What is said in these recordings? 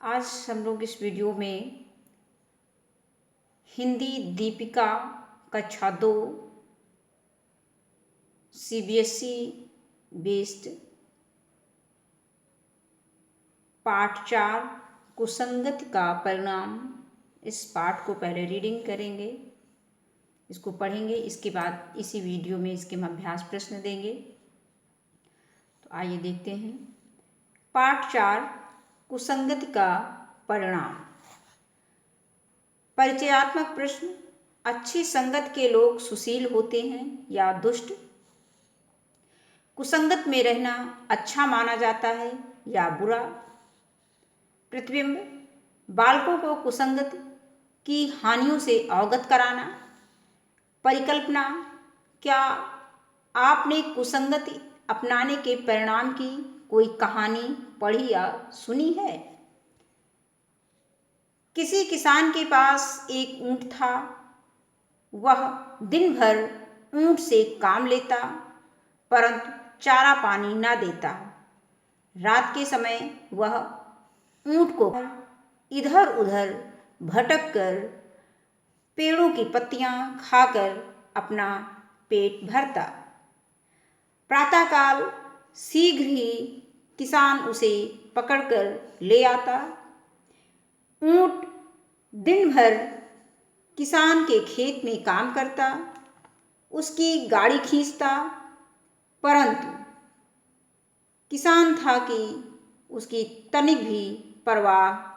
आज हम लोग इस वीडियो में हिंदी दीपिका कक्षा 2 सीबीएसई बेस्ड पाठ 4 कुसंगति का परिणाम, इस पाठ को पहले रीडिंग करेंगे, इसको पढ़ेंगे। इसके बाद इसी वीडियो में इसके हम अभ्यास प्रश्न देंगे। तो आइए देखते हैं। पाठ 4 कुसंगति का परिणाम। परिचयात्मक प्रश्न। अच्छी संगत के लोग सुशील होते हैं या दुष्ट? कुसंगत में रहना अच्छा माना जाता है या बुरा? प्रतिबिंब। बालकों को कुसंगत की हानियों से अवगत कराना। परिकल्पना। क्या आपने कुसंगति अपनाने के परिणाम की कोई कहानी पढ़ी या सुनी है? किसी किसान के पास एक ऊंट था। वह दिन भर ऊंट से काम लेता, परंतु चारा पानी न देता। रात के समय वह ऊंट को इधर उधर भटक कर पेड़ों की पत्तियां खाकर अपना पेट भरता। प्रातःकाल शीघ्र ही किसान उसे पकड़कर ले आता। ऊंट दिन भर किसान के खेत में काम करता, उसकी गाड़ी खींचता, परंतु किसान था कि उसकी तनिक भी परवाह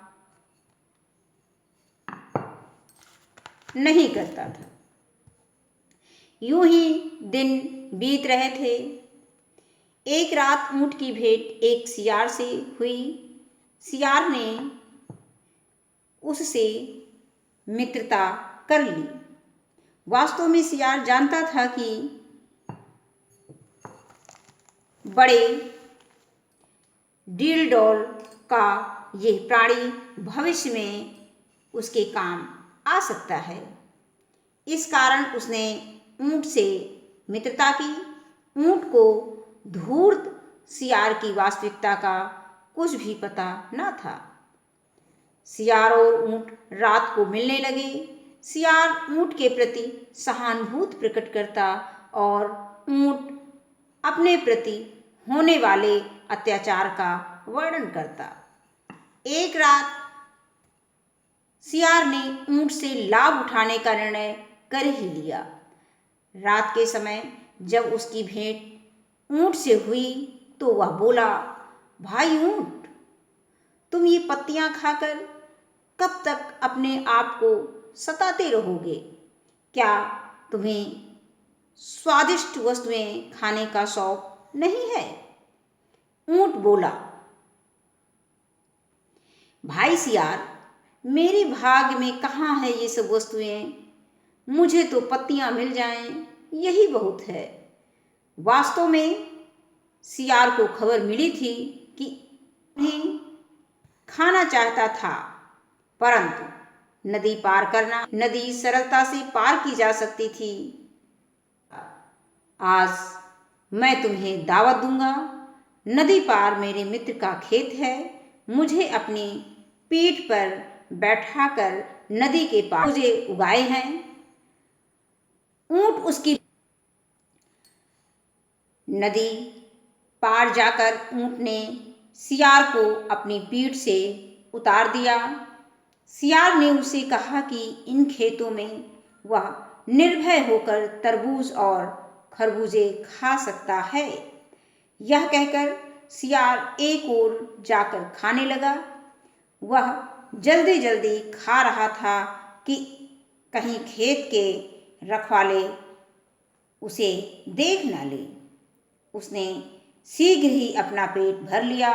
नहीं करता था। यूं ही दिन बीत रहे थे। एक रात ऊंट की भेंट एक सियार से हुई। सियार ने उससे मित्रता कर ली। वास्तव में सियार जानता था कि बड़े डील डॉल का यह प्राणी भविष्य में उसके काम आ सकता है। इस कारण उसने ऊंट से मित्रता की। ऊंट को धूर्त सियार की वास्तविकता का कुछ भी पता न था। सियार और ऊंट रात को मिलने लगे। सियार ऊंट के प्रति सहानुभूति प्रकट करता और ऊंट अपने प्रति होने वाले अत्याचार का वर्णन करता। एक रात सियार ने ऊंट से लाभ उठाने का निर्णय कर ही लिया। रात के समय जब उसकी भेंट ऊंट से हुई तो वह बोला, भाई ऊंट, तुम ये पत्तियां खाकर कब तक अपने आप को सताते रहोगे? क्या तुम्हें स्वादिष्ट वस्तुएं खाने का शौक नहीं है? ऊंट बोला, भाई सियार, मेरे भाग्य में कहाँ है ये सब वस्तुएं? मुझे तो पत्तियां मिल जाएं, यही बहुत है। वास्तव में सियार को खबर मिली थी कि उन्हें खाना चाहता था, परंतु नदी पार करना, नदी सरलता से पार की जा सकती थी। आज मैं तुम्हें दावत दूंगा। नदी पार मेरे मित्र का खेत है। मुझे अपनी पीठ पर बैठाकर नदी के पार मुझे उगाए हैं। ऊंट उसकी नदी पार जाकर ऊंट ने सियार को अपनी पीठ से उतार दिया। सियार ने उसे कहा कि इन खेतों में वह निर्भय होकर तरबूज और खरबूजे खा सकता है। यह कहकर सियार एक ओर जाकर खाने लगा। वह जल्दी जल्दी खा रहा था कि कहीं खेत के रखवाले उसे देख न ले। उसने शीघ्र ही अपना पेट भर लिया,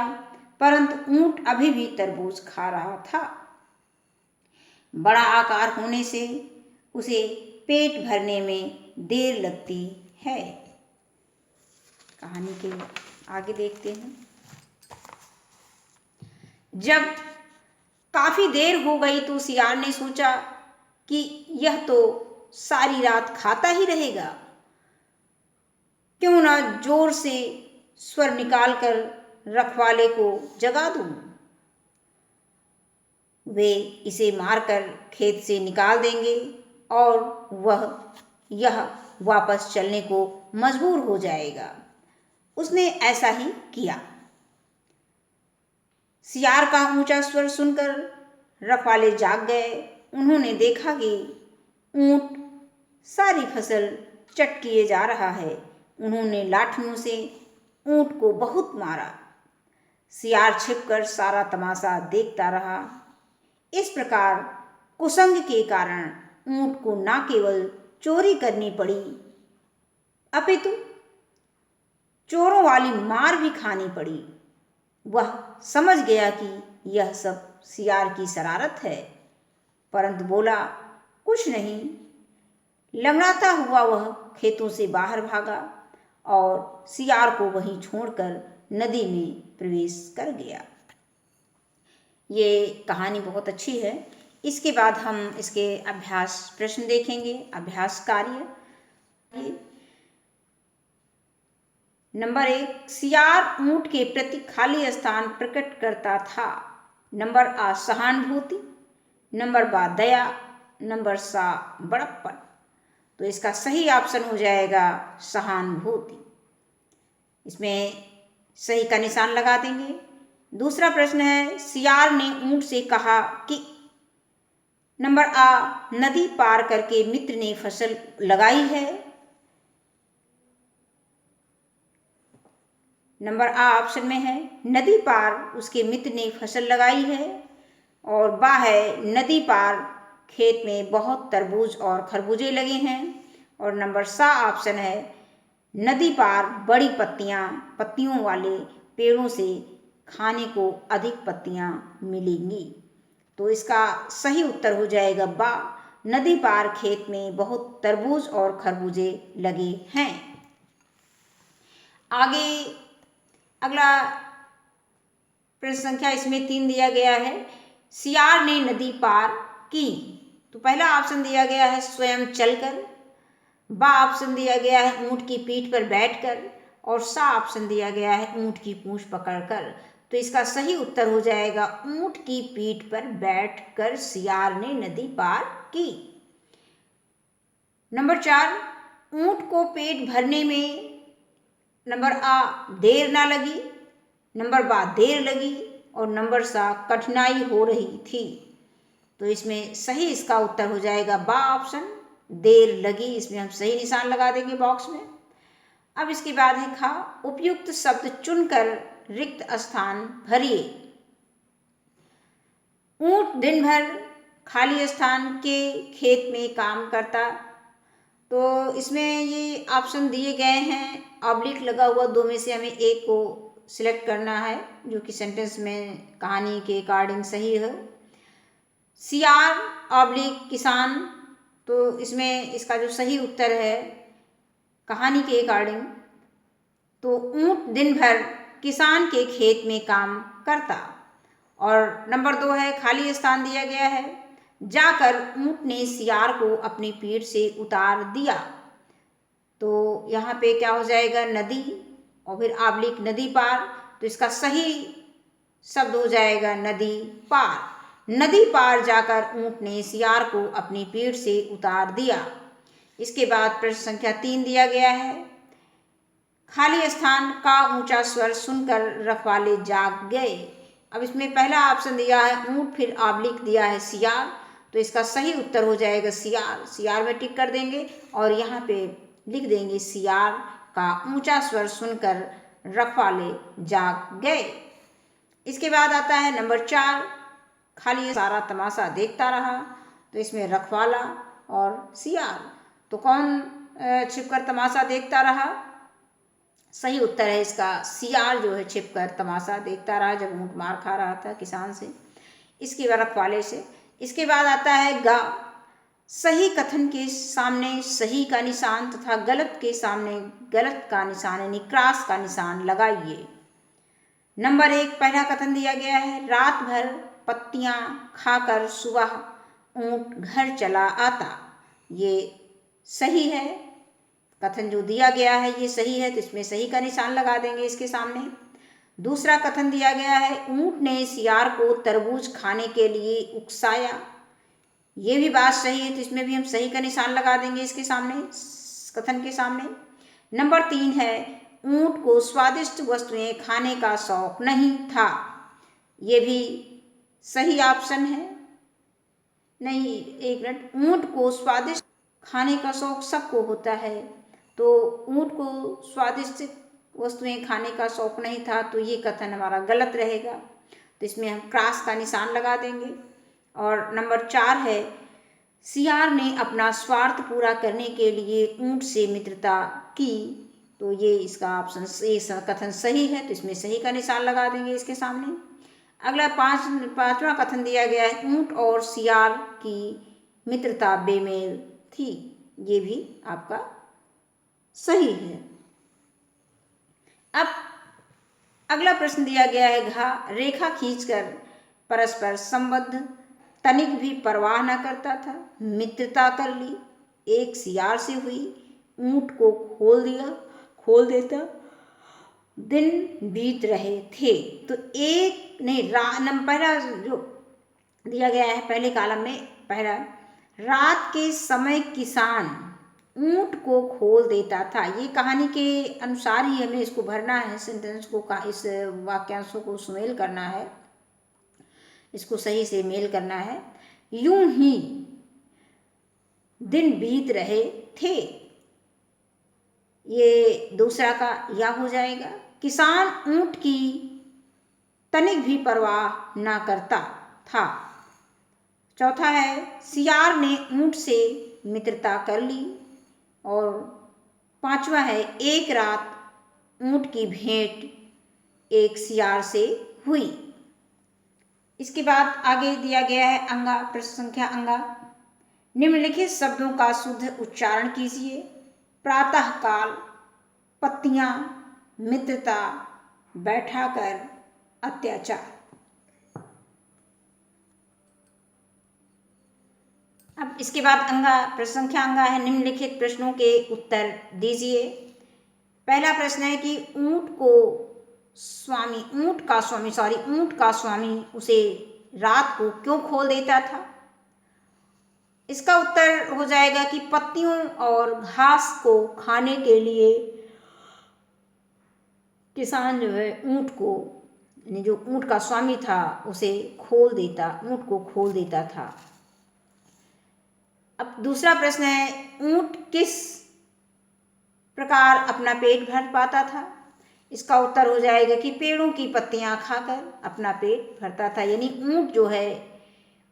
परंतु ऊंट अभी भी तरबूज खा रहा था। बड़ा आकार होने से उसे पेट भरने में देर लगती है। कहानी के आगे देखते हैं। जब काफी देर हो गई तो सियार ने सोचा कि यह तो सारी रात खाता ही रहेगा। क्यों ना जोर से स्वर निकालकर रखवाले को जगा दूं। वे इसे मारकर खेत से निकाल देंगे और वह यह वापस चलने को मजबूर हो जाएगा। उसने ऐसा ही किया। सियार का ऊंचा स्वर सुनकर रखवाले जाग गए। उन्होंने देखा कि ऊंट सारी फसल चट किए जा रहा है। उन्होंने लाठियों से ऊंट को बहुत मारा। सियार छिपकर सारा तमाशा देखता रहा। इस प्रकार कुसंग के कारण ऊंट को न केवल चोरी करनी पड़ी अपितु चोरों वाली मार भी खानी पड़ी। वह समझ गया कि यह सब सियार की शरारत है, परंतु बोला कुछ नहीं। लंगड़ाता हुआ वह खेतों से बाहर भागा और सियार को वहीं छोड़कर नदी में प्रवेश कर गया। ये कहानी बहुत अच्छी है। इसके बाद हम इसके अभ्यास प्रश्न देखेंगे। अभ्यास कार्य नंबर 1, सियार ऊंट के प्रति खाली स्थान प्रकट करता था। नंबर आ सहानुभूति, नंबर बा दया, नंबर सा बड़प्पन। तो इसका सही ऑप्शन हो जाएगा सहानुभूति। इसमें सही का निशान लगा देंगे। दूसरा प्रश्न है, सियार ने ऊंट से कहा कि नंबर आ नदी पार करके मित्र ने फसल लगाई है। नंबर आ ऑप्शन में है नदी पार उसके मित्र ने फसल लगाई है। और बा है नदी पार खेत में बहुत तरबूज और खरबूजे लगे हैं। और नंबर सा ऑप्शन है नदी पार बड़ी पत्तियों वाले पेड़ों से खाने को अधिक पत्तियां मिलेंगी। तो इसका सही उत्तर हो जाएगा बा, नदी पार खेत में बहुत तरबूज और खरबूजे लगे हैं। आगे अगला प्रश्न संख्या इसमें 3 दिया गया है। सियार ने नदी पार की। तो पहला ऑप्शन दिया गया है स्वयं चलकर, बा ऑप्शन दिया गया है ऊंट की पीठ पर बैठकर, और सा ऑप्शन दिया गया है ऊंट की पूंछ पकड़कर। तो इसका सही उत्तर हो जाएगा ऊंट की पीठ पर बैठकर सियार ने नदी पार की। नंबर 4, ऊंट को पेट भरने में नंबर आ देर ना लगी, नंबर बा देर लगी, और नंबर सा कठिनाई हो रही थी। तो इसमें सही इसका उत्तर हो जाएगा बा ऑप्शन देर लगी। इसमें हम सही निशान लगा देंगे बॉक्स में। अब इसके बाद है खा, उपयुक्त शब्द चुनकर रिक्त स्थान भरिए। ऊंट दिन भर खाली स्थान के खेत में काम करता। तो इसमें ये ऑप्शन दिए गए हैं, ऑब्लिक लगा हुआ, दो में से हमें एक को सिलेक्ट करना है जो कि सेंटेंस में कहानी के अकॉर्डिंग सही है। सियार ऑब्लिक किसान, तो इसमें इसका जो सही उत्तर है कहानी के अकॉर्डिंग, तो ऊंट दिन भर किसान के खेत में काम करता। और नंबर 2 है खाली स्थान दिया गया है, जाकर ऊंट ने सियार को अपनी पीठ से उतार दिया। तो यहाँ पे क्या हो जाएगा नदी और फिर ऑब्लिक नदी पार। तो इसका सही शब्द हो जाएगा नदी पार। नदी पार जाकर ऊंट ने सियार को अपनी पीठ से उतार दिया। इसके बाद प्रश्न संख्या 3 दिया गया है, खाली स्थान का ऊंचा स्वर सुनकर रखवाले जाग गए। अब इसमें पहला ऑप्शन दिया है ऊंट, फिर ऑब्लिक दिया है सियार। तो इसका सही उत्तर हो जाएगा सियार। सियार में टिक कर देंगे और यहाँ पे लिख देंगे सियार का ऊंचा स्वर सुनकर रखवाले जाग गए। इसके बाद आता है नंबर 4, खाली सारा तमाशा देखता रहा। तो इसमें रखवाला और सियार, तो कौन छिपकर तमाशा देखता रहा? सही उत्तर है इसका सियार जो है छिपकर तमाशा देखता रहा जब ऊंट मार खा रहा था किसान से, इसके बाद रखवाले से। इसके बाद आता है गा, सही कथन के सामने सही का निशान तथा गलत के सामने गलत का निशान यानी क्रॉस का निशान लगाइए। नंबर 1 पहला कथन दिया गया है, रात भर पत्तियां खाकर सुबह ऊंट घर चला आता। ये सही है, कथन जो दिया गया है ये सही है, तो इसमें सही का निशान लगा देंगे इसके सामने। दूसरा कथन दिया गया है, ऊंट ने सियार को तरबूज खाने के लिए उकसाया। ये भी बात सही है, तो इसमें भी हम सही का निशान लगा देंगे इसके सामने, कथन के सामने। नंबर 3 है, ऊंट को स्वादिष्ट वस्तुएं खाने का शौक नहीं था। ये भी सही ऑप्शन है। नहीं, एक मिनट, ऊंट को स्वादिष्ट खाने का शौक सबको होता है, तो ऊंट को स्वादिष्ट वस्तुएं खाने का शौक नहीं था, तो ये कथन हमारा गलत रहेगा, तो इसमें हम क्रॉस का निशान लगा देंगे। और नंबर 4 है, सियार ने अपना स्वार्थ पूरा करने के लिए ऊंट से मित्रता की, तो ये इसका ऑप्शन, ये कथन सही है, तो इसमें सही का निशान लगा देंगे इसके सामने। अगला पांचवा कथन दिया गया है, ऊंट और सियार की मित्रता बेमेल थी। ये भी आपका सही है। अब अगला प्रश्न दिया गया है, रेखा खींचकर परस्पर संबद्ध तनिक भी परवाह न करता था, मित्रता कर ली, एक सियार से हुई, ऊंट को खोल देता, दिन बीत रहे थे। तो एक नहीं, पहला जो दिया गया है पहले कॉलम में, पहला, रात के समय किसान ऊंट को खोल देता था। ये कहानी के अनुसार ही हमें इसको भरना है, सेंटेंस को, इस वाक्यांशों को सुमेल करना है, इसको सही से मेल करना है। यूं ही दिन बीत रहे थे, ये दूसरा का या हो जाएगा। किसान ऊंट की तनिक भी परवाह ना करता था। चौथा है, सियार ने ऊंट से मित्रता कर ली। और पांचवा है, एक रात ऊंट की भेंट एक सियार से हुई। इसके बाद आगे दिया गया है अंगा, प्रश्न संख्या अंगा। निम्नलिखित शब्दों का शुद्ध उच्चारण कीजिए। प्रातःकाल, पत्तियां, मित्रता, बैठाकर, अत्याचार। अब इसके बाद अंगा, प्रश्न संख्या अंगा है, निम्नलिखित प्रश्नों के उत्तर दीजिए। पहला प्रश्न है कि ऊंट का स्वामी उसे रात को क्यों खोल देता था। इसका उत्तर हो जाएगा कि पत्तियों और घास को खाने के लिए किसान जो है ऊंट को, यानी जो ऊंट का स्वामी था, उसे ऊंट को खोल देता था। अब दूसरा प्रश्न है, ऊंट किस प्रकार अपना पेट भर पाता था। इसका उत्तर हो जाएगा कि पेड़ों की पत्तियां खाकर अपना पेट भरता था। यानी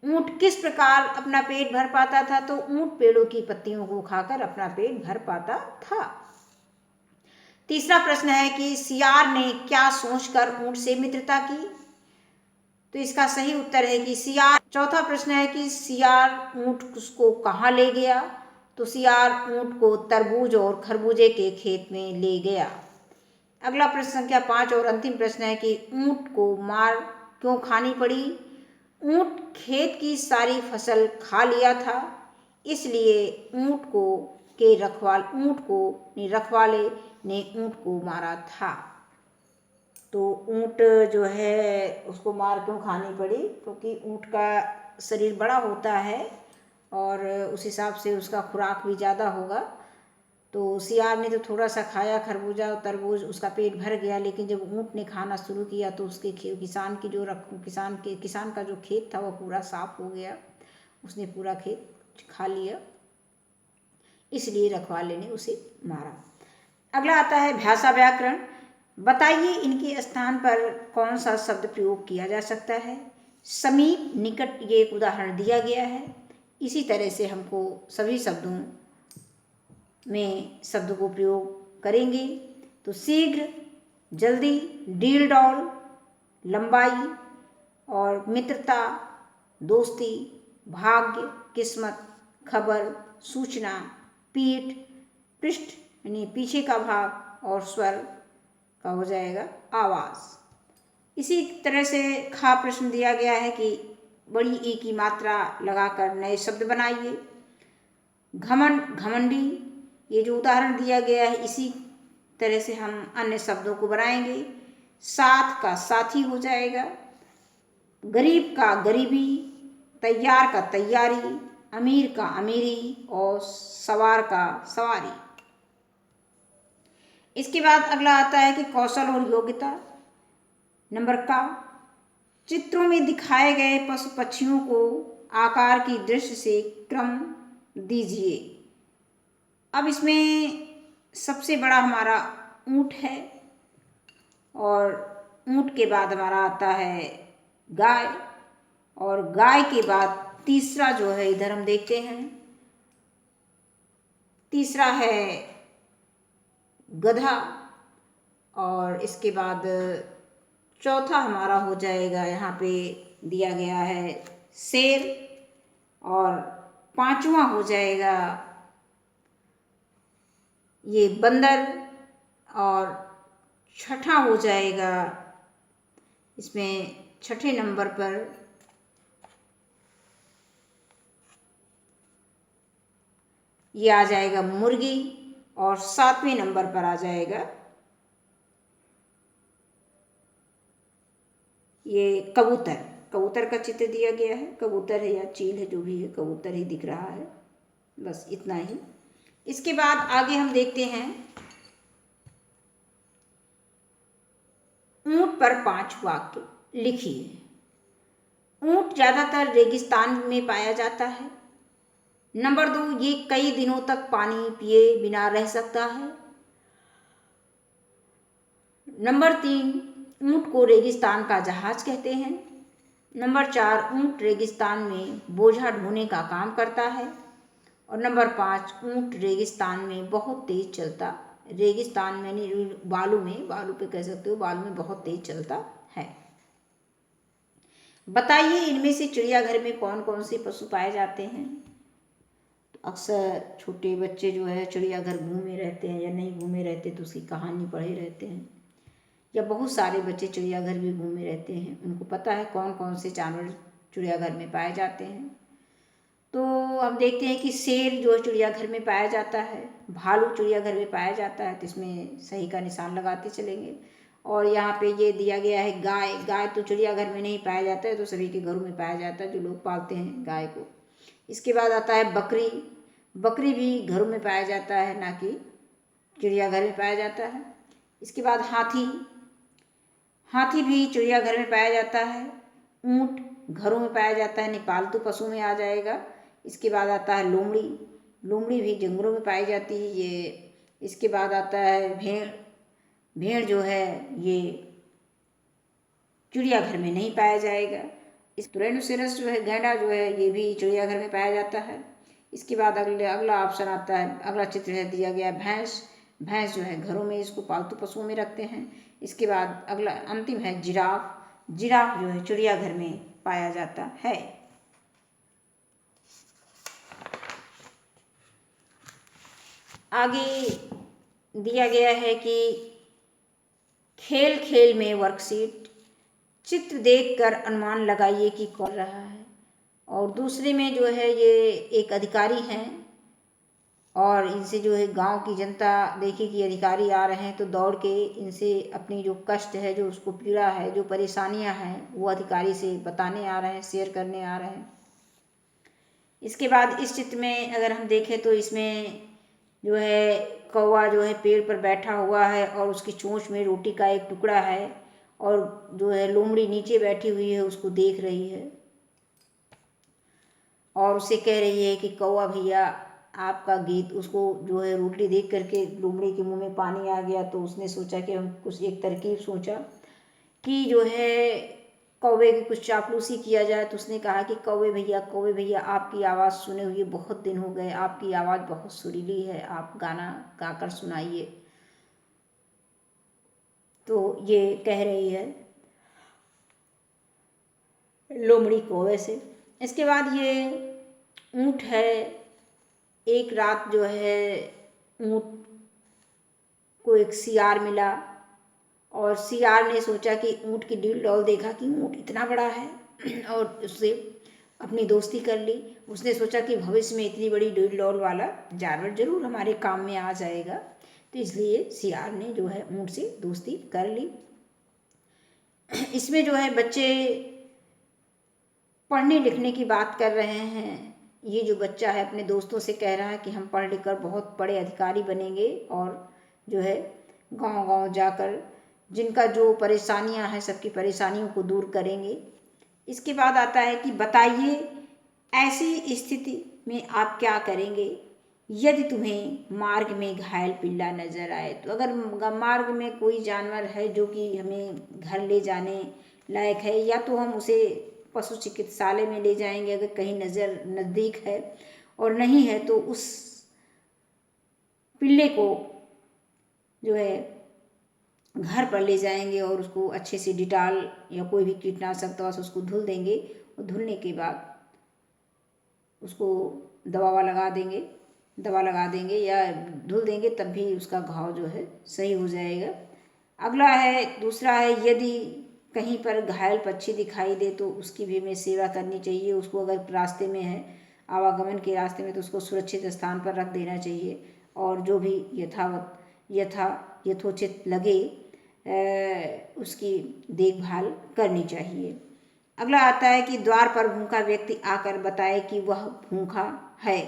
ऊंट किस प्रकार अपना पेट भर पाता था, तो ऊंट पेड़ों की पत्तियों को खाकर अपना पेट भर पाता था। तीसरा प्रश्न है कि सियार ने क्या सोचकर ऊंट से मित्रता की, तो इसका सही उत्तर है कि सियार। चौथा प्रश्न है कि सियार ऊंट उसको कहाँ ले गया, तो सियार ऊंट को तरबूज और खरबूजे के खेत में ले गया। अगला प्रश्न संख्या 5 और अंतिम प्रश्न है कि ऊंट को मार क्यों खानी पड़ी। ऊंट खेत की सारी फसल खा लिया था, इसलिए रखवाले ने ऊंट को मारा था। तो ऊंट जो है उसको मार क्यों खानी पड़ी, क्योंकि ऊंट का शरीर बड़ा होता है और उस हिसाब से उसका खुराक भी ज़्यादा होगा। तो सियार ने तो थोड़ा सा खाया, खरबूजा और तरबूज, उसका पेट भर गया। लेकिन जब ऊंट ने खाना शुरू किया तो उसके किसान का जो खेत था वो पूरा साफ हो गया, उसने पूरा खेत खा लिया, इसलिए रखवाले ने उसे मारा। अगला आता है भाषा व्याकरण। बताइए इनके स्थान पर कौन सा शब्द प्रयोग किया जा सकता है। समीप, निकट, ये एक उदाहरण दिया गया है। इसी तरह से हमको सभी शब्दों में शब्द को प्रयोग करेंगे। तो शीघ्र, जल्दी, डील डॉल, लंबाई, और मित्रता, दोस्ती, भाग्य, किस्मत, खबर, सूचना, पीठ, पृष्ठ यानी पीछे का भाग, और स्वर का हो जाएगा आवाज़। इसी तरह से खा प्रश्न दिया गया है कि बड़ी ई की मात्रा लगाकर नए शब्द बनाइए। घमंड, घमंडी, ये जो उदाहरण दिया गया है इसी तरह से हम अन्य शब्दों को बनाएंगे। साथ का साथी हो जाएगा, गरीब का गरीबी, तैयार का तैयारी, अमीर का अमीरी और सवार का सवारी। इसके बाद अगला आता है कि कौशल और योग्यता। नंबर का, चित्रों में दिखाए गए पशु पक्षियों को आकार की दृष्टि से क्रम दीजिए। अब इसमें सबसे बड़ा हमारा ऊंट है और ऊंट के बाद हमारा आता है गाय, और गाय के बाद तीसरा जो है इधर हम देखते हैं, तीसरा है गधा, और इसके बाद चौथा हमारा हो जाएगा, यहाँ पे दिया गया है शेर, और पांचवा हो जाएगा ये बंदर, और छठा हो जाएगा, इसमें छठे नंबर पर ये आ जाएगा मुर्गी, और सातवें नंबर पर आ जाएगा ये कबूतर। कबूतर का चित्र दिया गया है, कबूतर है या चील है, जो भी है कबूतर ही दिख रहा है, बस इतना ही। इसके बाद आगे हम देखते हैं ऊंट पर 5 वाक्य लिखिए। ऊंट ज़्यादातर रेगिस्तान में पाया जाता है। नंबर 2, ये कई दिनों तक पानी पिए बिना रह सकता है। नंबर 3, ऊंट को रेगिस्तान का जहाज कहते हैं। नंबर 4, ऊंट रेगिस्तान में बोझा ढोने का काम करता है। और नंबर 5, ऊंट रेगिस्तान में बहुत तेज चलता, रेगिस्तान में नहीं, बालू में, बालू पे कह सकते हो, बालू में बहुत तेज चलता है। बताइए इनमें से चिड़ियाघर में कौन कौन से पशु पाए जाते हैं। तो अक्सर छोटे बच्चे जो है चिड़ियाघर घूमे रहते हैं, या नहीं घूमे रहते तो उसकी कहानी पढ़े रहते हैं, या बहुत सारे बच्चे चिड़ियाघर भी घूमे रहते हैं, उनको पता है कौन कौन से जानवर चिड़ियाघर में पाए जाते हैं। तो हम देखते हैं कि शेर जो चिड़ियाघर में पाया जाता है, भालू चिड़ियाघर में पाया जाता है, तो इसमें सही का निशान लगाते चलेंगे। और यहाँ पे ये दिया गया है गाय। गाय तो चिड़ियाघर में नहीं पाया जाता है, तो सभी के घरों में पाया जाता है जो लोग पालते हैं गाय को। इसके बाद आता है बकरी। बकरी भी घरों में पाया जाता है, ना कि चिड़ियाघर में पाया जाता है। इसके बाद हाथी। हाथी भी चिड़ियाघर में पाया जाता है। ऊंट घरों में पाया जाता है, नहीं पालतू पशु में आ जाएगा। इसके बाद आता है लोमड़ी। लोमड़ी भी जंगलों में पाई जाती है ये। इसके बाद आता है भेड़। भेड़ जो है ये चिड़ियाघर में नहीं पाया जाएगा। इस राइनोसेरस जो है, गैंडा जो है, ये भी चिड़ियाघर में पाया जाता है। इसके बाद अगला ऑप्शन आता है, अगला चित्र है दिया गया भैंस। भैंस जो है घरों में, इसको पालतू पशुओं में रखते हैं। इसके बाद अगला अंतिम है जिराफ। जिराफ जो है चिड़ियाघर में पाया जाता है। आगे दिया गया है कि खेल खेल में वर्कशीट, चित्र देखकर अनुमान लगाइए कि कौन रहा है। और दूसरे में जो है ये एक अधिकारी हैं, और इनसे जो है गांव की जनता देखी कि अधिकारी आ रहे हैं, तो दौड़ के इनसे अपनी जो कष्ट है, जो उसको पीड़ा है, जो परेशानियां हैं, वो अधिकारी से बताने आ रहे हैं, शेयर करने आ रहे हैं। इसके बाद इस चित्र में अगर हम देखें तो इसमें जो है कौवा जो है पेड़ पर बैठा हुआ है, और उसकी चोंच में रोटी का एक टुकड़ा है, और जो है लोमड़ी नीचे बैठी हुई है, उसको देख रही है और उसे कह रही है कि कौवा भैया आपका गीत। उसको जो है रोटी देख करके लोमड़ी के मुंह में पानी आ गया, तो उसने सोचा कि हम कुछ एक तरकीब सोचा कि जो है कौवे की कुछ चापलूसी किया जाए। तो उसने कहा कि कौवे भैया आपकी आवाज़ सुने हुए बहुत दिन हो गए, आपकी आवाज़ बहुत सुरीली है, आप गाना गाकर सुनाइए। तो ये कह रही है लोमड़ी कौवे से। इसके बाद ये ऊँट है। एक रात जो है ऊँट को एक सियार मिला, और सियार ने सोचा कि ऊँट की डील डॉल देखा कि ऊँट इतना बड़ा है, और उससे अपनी दोस्ती कर ली। उसने सोचा कि भविष्य में इतनी बड़ी डील डॉल वाला जानवर जरूर हमारे काम में आ जाएगा, तो इसलिए सियार ने जो है ऊँट से दोस्ती कर ली। इसमें जो है बच्चे पढ़ने लिखने की बात कर रहे हैं। ये जो बच्चा है अपने दोस्तों से कह रहा है कि हम पढ़ लिख कर बहुत बड़े अधिकारी बनेंगे और जो है गांव-गांव जाकर जिनका जो परेशानियां हैं सबकी परेशानियों को दूर करेंगे। इसके बाद आता है कि बताइए ऐसी स्थिति में आप क्या करेंगे यदि तुम्हें मार्ग में घायल पिल्ला नजर आए। तो अगर मार्ग में कोई जानवर है जो कि हमें घर ले जाने लायक है, या तो हम उसे पशु चिकित्सालय में ले जाएंगे अगर कहीं नज़दीक है, और नहीं है तो उस पिल्ले को जो है घर पर ले जाएंगे और उसको अच्छे से डिटॉल या कोई भी कीटनाशक दवा से उसको धुल देंगे, और धुलने के बाद उसको दवा लगा देंगे या धुल देंगे, तब भी उसका घाव जो है सही हो जाएगा। अगला है, दूसरा है, यदि कहीं पर घायल पक्षी दिखाई दे तो उसकी भी हमें सेवा करनी चाहिए। उसको अगर रास्ते में है, आवागमन के रास्ते में, तो उसको सुरक्षित स्थान पर रख देना चाहिए और जो भी यथोचित लगे उसकी देखभाल करनी चाहिए। अगला आता है कि द्वार पर भूखा व्यक्ति आकर बताए कि वह भूखा है,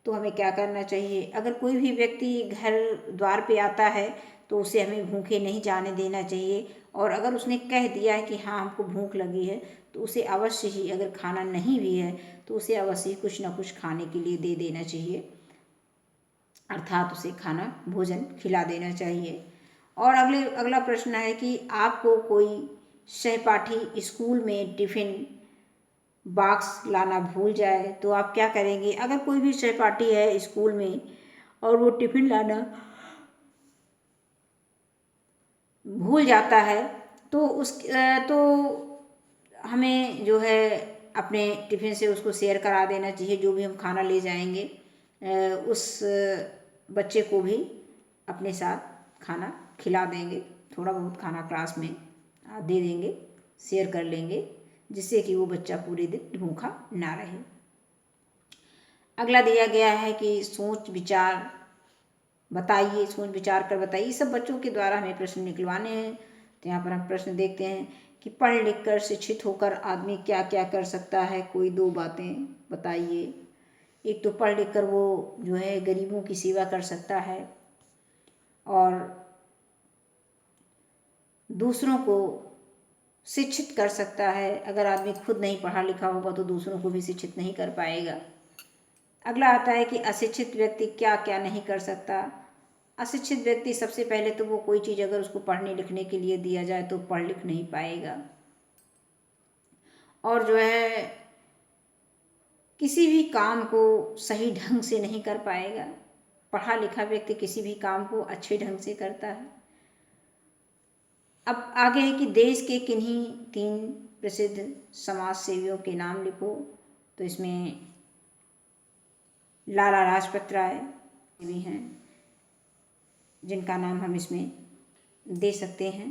तो हमें क्या करना चाहिए। अगर कोई भी व्यक्ति घर द्वार पे आता है तो उसे हमें भूखे नहीं जाने देना चाहिए, और अगर उसने कह दिया है कि हाँ हमको भूख लगी है तो उसे अवश्य ही, अगर खाना नहीं भी है तो उसे अवश्य ही कुछ ना कुछ खाने के लिए दे देना चाहिए, अर्थात उसे खाना भोजन खिला देना चाहिए। और अगला प्रश्न है कि आपको कोई सहपाठी स्कूल में टिफ़िन बॉक्स लाना भूल जाए तो आप क्या करेंगे। अगर कोई भी सहपाठी है स्कूल में और वो टिफ़िन लाना भूल जाता है तो हमें जो है अपने टिफ़िन से उसको शेयर करा देना चाहिए। जो भी हम खाना ले जाएंगे उस बच्चे को भी अपने साथ खाना खिला देंगे, थोड़ा बहुत खाना क्लास में दे देंगे, शेयर कर लेंगे, जिससे कि वो बच्चा पूरे दिन भूखा ना रहे। अगला दिया गया है कि सोच विचार कर बताइए। ये सब बच्चों के द्वारा हमें प्रश्न निकलवाने हैं। तो यहाँ पर हम प्रश्न देखते हैं कि पढ़ लिख कर शिक्षित होकर आदमी क्या क्या कर सकता है, कोई 2 बातें बताइए। एक तो पढ़ लिख कर वो जो है गरीबों की सेवा कर सकता है और दूसरों को शिक्षित कर सकता है। अगर आदमी खुद नहीं पढ़ा लिखा होगा तो दूसरों को भी शिक्षित नहीं कर पाएगा। अगला आता है कि अशिक्षित व्यक्ति क्या क्या नहीं कर सकता। अशिक्षित व्यक्ति सबसे पहले तो वो कोई चीज़ अगर उसको पढ़ने लिखने के लिए दिया जाए तो पढ़ लिख नहीं पाएगा, और जो है किसी भी काम को सही ढंग से नहीं कर पाएगा। पढ़ा लिखा व्यक्ति किसी भी काम को अच्छे ढंग से करता है। अब आगे है कि देश के किन्हीं 3 प्रसिद्ध समाज सेवियों के नाम लिखो। तो इसमें लाला लाजपत राय भी हैं जिनका नाम हम इसमें दे सकते हैं,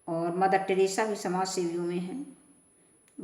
और मदर टेरेसा भी समाज सेवियों में हैं।